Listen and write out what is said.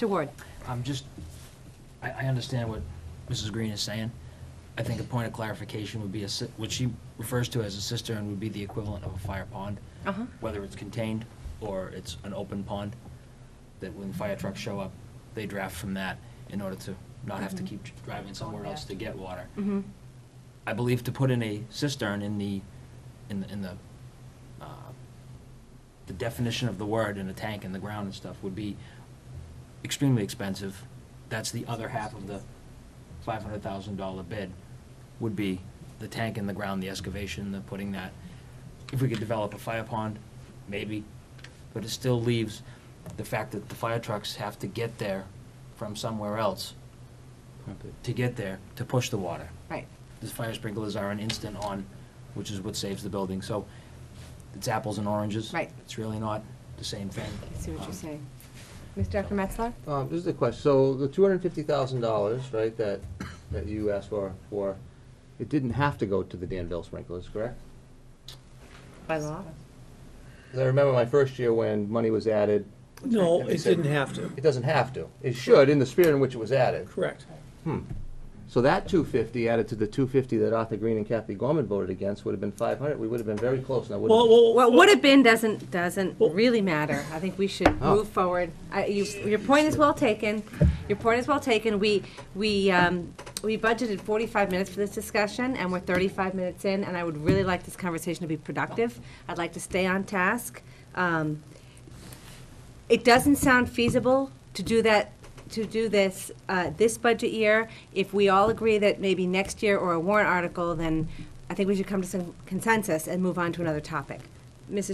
Mr. Ward? I understand what Mrs. Green is saying. I think a point of clarification would be what she refers to as a cistern would be the equivalent of a fire pond, Uh-huh. whether it's contained or it's an open pond, that when fire trucks show up, they draft from that in order to not have to keep driving somewhere else to get water. Mm-hmm. I believe to put in a cistern in the definition of the word in a tank in the ground and stuff would be extremely expensive. That's the other half of the $500,000 bid, would be the tank in the ground, the excavation, the putting that. If we could develop a fire pond, maybe, but it still leaves the fact that the fire trucks have to get there from somewhere else to get there to push the water. Right. The fire sprinklers are an instant on, which is what saves the building. So it's apples and oranges. Right. It's really not the same thing. I see what you're saying. Dr. Metzler? This is the question. So the $250,000, right, that you asked for, it didn't have to go to the Danville sprinklers, correct? By law? 'Cause I remember my first year when money was added. No, and they it said didn't have to. It doesn't have to. It should, in the spirit in which it was added. Correct. So that 250 added to the 250 that Arthur Green and Kathy Gorman voted against would have been 500. We would have been very close now, wouldn't we? What would have been doesn't really matter. I think we should Oh. move forward. Your point is well taken. Your point is well taken. We budgeted 45 minutes for this discussion, and we're 35 minutes in, and I would really like this conversation to be productive. I'd like to stay on task. It doesn't sound feasible to do that, to do this this budget year. If we all agree that maybe next year or a warrant article, then I think we should come to some consensus and move on to another topic. Mrs.